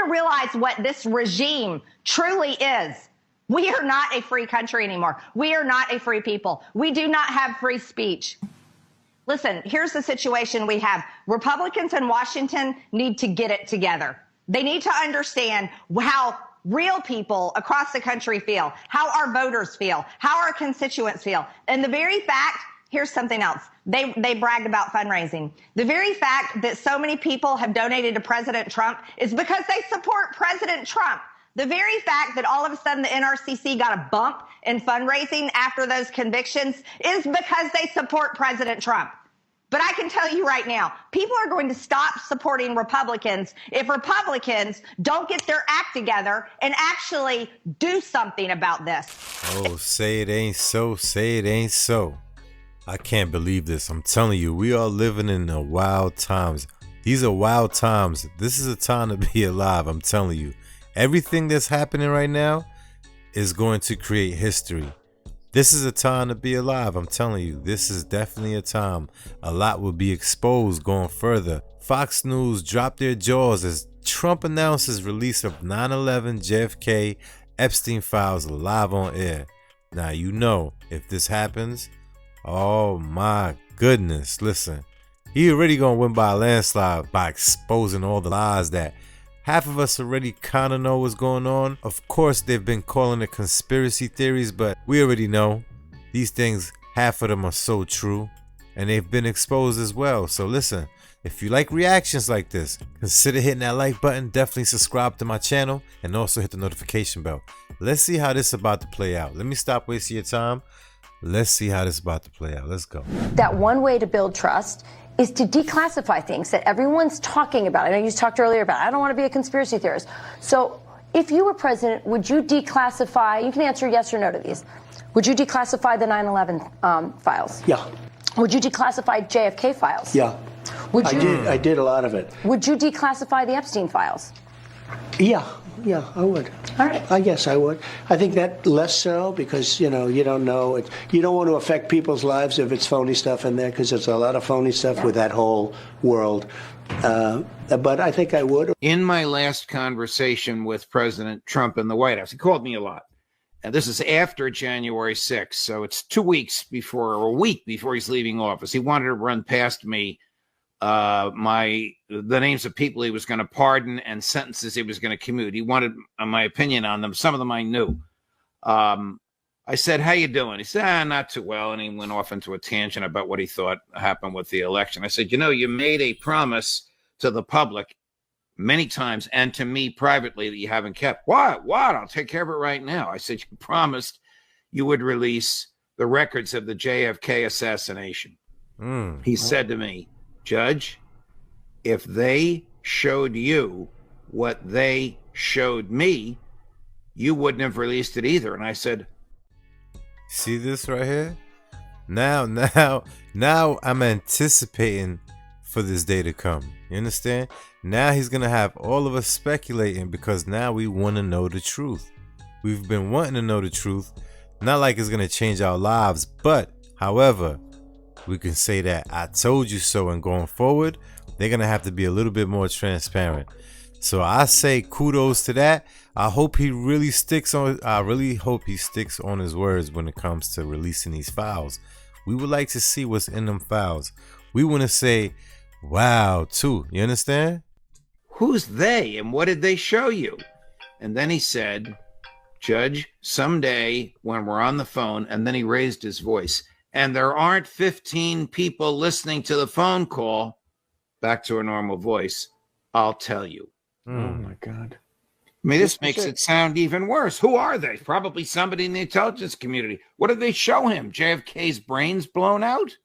to realize what this regime truly is. We are not a free country anymore. We are not a free people. We do not have free speech. Listen, here's the situation we have. Republicans in Washington need to get it together. They need to understand how real people across the country feel, how our voters feel, how our constituents feel. And the very fact, here's something else. They bragged about fundraising. The very fact that so many people have donated to President Trump is because they support President Trump. The very fact that all of a sudden the NRCC got a bump in fundraising after those convictions is because they support President Trump. But I can tell you right now, people are going to stop supporting Republicans if Republicans don't get their act together and actually do something about this. Oh, say it ain't so. Say it ain't so. I can't believe this. I'm telling you, we are living in the wild times. These are wild times. This is a time to be alive. I'm telling you. Everything that's happening right now is going to create history. This is a time to be alive. I'm telling you, this is definitely a time. A lot will be exposed going further. Fox News dropped their jaws as Trump announces release of 9/11 JFK Epstein files live on air. Now, you know, if this happens, oh my goodness, listen, he already gonna win by a landslide by exposing all the lies that half of us already kind of know what's going on. Of course, they've been calling it conspiracy theories, but we already know these things, half of them are so true, and they've been exposed as well. So listen, if you like reactions like this, consider hitting that like button, definitely subscribe to my channel, and also hit the notification bell. Let's see how this is about to play out. Let me stop wasting your time. Let's see how this is about to play out. Let's go. That one way to build trust is to declassify things that everyone's talking about. I know you talked earlier about, I don't want to be a conspiracy theorist. So if you were president, would you declassify, you can answer yes or no to these, would you declassify the 9/11 files? Yeah. Would you declassify JFK files? Yeah. Would you, I did a lot of it. Would you declassify the Epstein files? Yeah, I would. All right. I guess I would. I think that less so because, you know, you don't know. You don't want to affect people's lives if it's phony stuff in there because there's a lot of phony stuff with that whole world. But I think I would. In my last conversation with President Trump in the White House, he called me a lot. And this is after January 6th, so it's 2 weeks before, or a week before he's leaving office. He wanted to run past me the names of people he was going to pardon and sentences he was going to commute. He wanted my opinion on them. Some of them I knew. I said, how you doing? He said, not too well. And he went off into a tangent about what he thought happened with the election. I said, you know, you made a promise to the public many times and to me privately that you haven't kept. What? I'll take care of it right now. I said, you promised you would release the records of the JFK assassination. He said to me, Judge, if they showed you what they showed me, you wouldn't have released it either. And I said, see this right here? Now I'm anticipating for this day to come. You understand? Now he's gonna have all of us speculating because now we want to know the truth. We've been wanting to know the truth. Not like it's gonna change our lives, but however, we can say that I told you so, and going forward, they're gonna have to be a little bit more transparent. So I say kudos to that. I hope he really sticks on. I really hope he sticks on his words when it comes to releasing these files. We would like to see what's in them files. We want to say, wow, too. You understand? Who's they and what did they show you? And then he said, Judge, someday when we're on the phone, and then he raised his voice, and there aren't 15 people listening to the phone call, back to a normal voice, I'll tell you. Oh, my God. I mean, this makes it sound even worse. Who are they? Probably somebody in the intelligence community. What did they show him? JFK's brains blown out?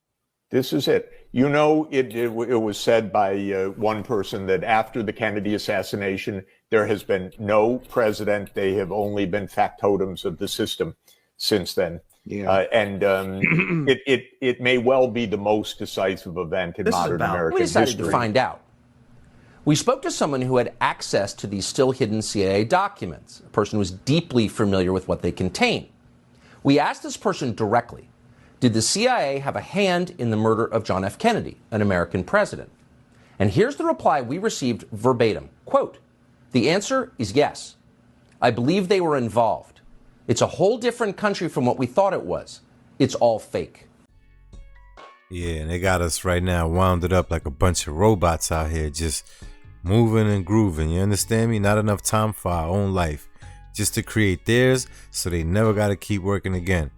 This is it. You know, it was said by one person that after the Kennedy assassination, there has been no president. They have only been factotums of the system since then. Yeah. It may well be the most decisive event in modern American history. We decided to find out. We spoke to someone who had access to these still hidden CIA documents, a person who was deeply familiar with what they contain. We asked this person directly, did the CIA have a hand in the murder of John F. Kennedy, an American president? And here's the reply we received verbatim. Quote, The answer is yes. I believe they were involved. It's a whole different country from what we thought it was. It's all fake. Yeah, and they got us right now wound up like a bunch of robots out here just moving and grooving. You understand me? Not enough time for our own life, just to create theirs so they never got to keep working again.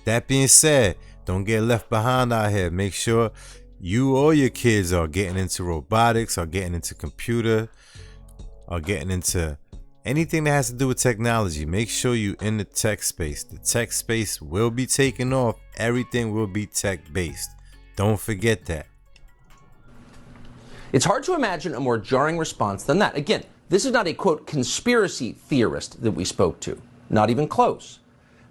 That being said, don't get left behind out here. Make sure you or your kids are getting into robotics, or getting into computer, or getting into anything that has to do with technology. Make sure you in the tech space. The tech space will be taking off. Everything will be tech based. Don't forget that. It's hard to imagine a more jarring response than that. Again, this is not a, quote, conspiracy theorist that we spoke to. Not even close.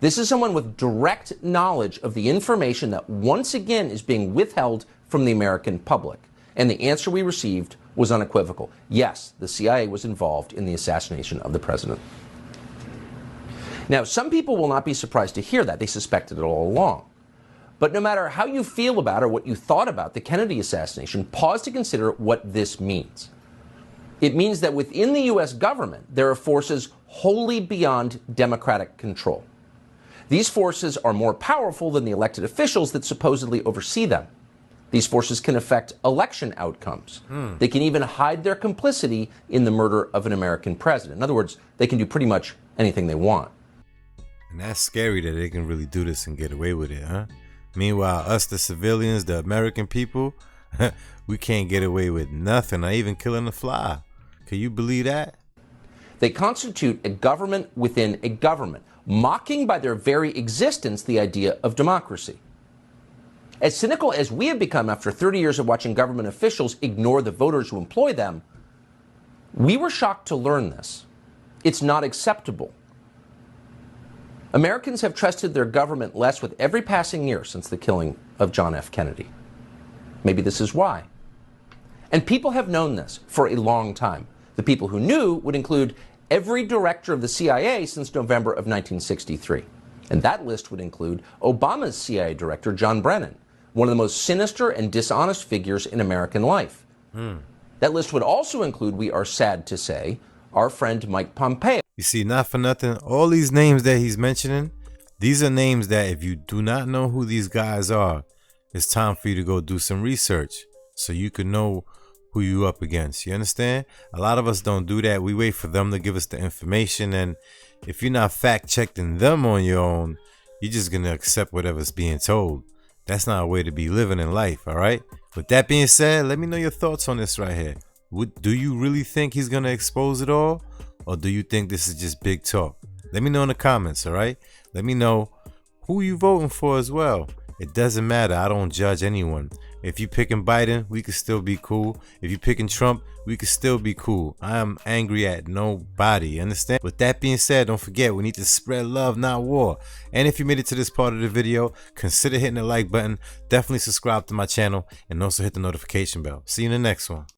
This is someone with direct knowledge of the information that once again is being withheld from the American public. And the answer we received was unequivocal. Yes, the CIA was involved in the assassination of the president. Now, some people will not be surprised to hear that. They suspected it all along. But no matter how you feel about or what you thought about the Kennedy assassination, pause to consider what this means. It means that within the U.S. government, there are forces wholly beyond democratic control. These forces are more powerful than the elected officials that supposedly oversee them. These forces can affect election outcomes. They can even hide their complicity in the murder of an American president. In other words, they can do pretty much anything they want. And that's scary that they can really do this and get away with it, huh? Meanwhile, us, the civilians, the American people, we can't get away with nothing, not even killing a fly. Can you believe that? They constitute a government within a government, mocking by their very existence the idea of democracy. As cynical as we have become after 30 years of watching government officials ignore the voters who employ them, we were shocked to learn this. It's not acceptable. Americans have trusted their government less with every passing year since the killing of John F. Kennedy. Maybe this is why. And people have known this for a long time. The people who knew would include every director of the CIA since November of 1963. And that list would include Obama's CIA director, John Brennan, one of the most sinister and dishonest figures in American life. That list would also include, we are sad to say, our friend Mike Pompeo. You see, not for nothing, all these names that he's mentioning, these are names that if you do not know who these guys are, it's time for you to go do some research so you can know who you up against. You understand? A lot of us don't do that. We wait for them to give us the information, and if you're not fact checking them on your own, you're just gonna accept whatever's being told. That's not a way to be living in life, all right? With that being said, let me know your thoughts on this right here. Do you really think he's gonna expose it all? Or do you think this is just big talk? Let me know in the comments, all right? Let me know who you voting for as well. It doesn't matter. I don't judge anyone. If you picking Biden, we could still be cool. If you picking Trump, we could still be cool. I am angry at nobody, understand? With that being said, don't forget, we need to spread love, not war. And if you made it to this part of the video, consider hitting the like button. Definitely subscribe to my channel and also hit the notification bell. See you in the next one.